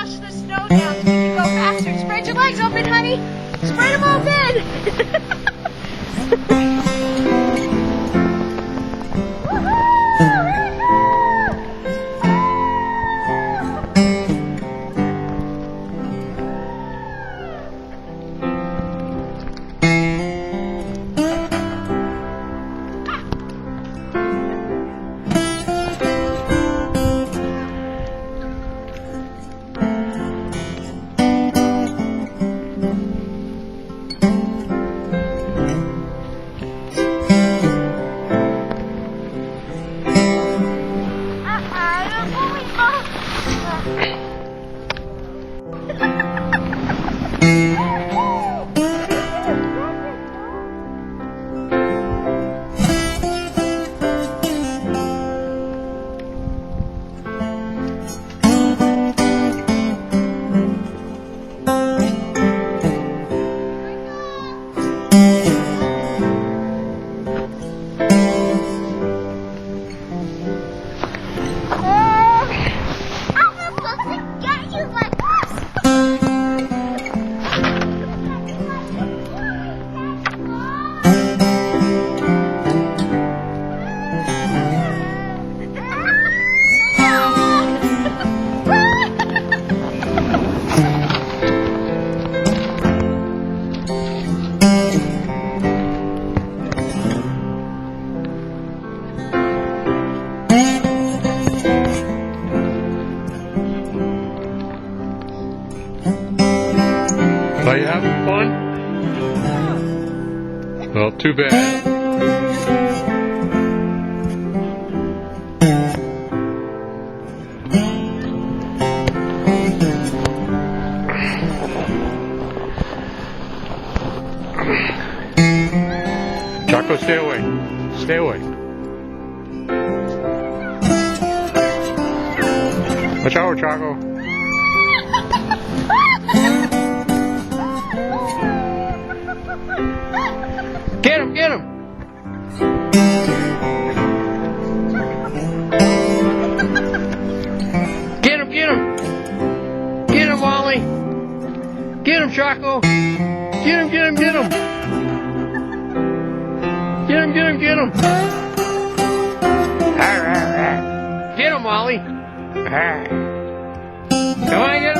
flush the snow down so you can go faster. Spread your legs open, honey. Spread them open. Are you having fun? Well, too bad. Chaco, stay away. Stay away. Watch out, Chaco. Get him, get him! Get him, get him! Get him, Wally! Get him, Chaco! Get him, get him, get him! Get him, get him, get him! Get him, Wally! Come on, get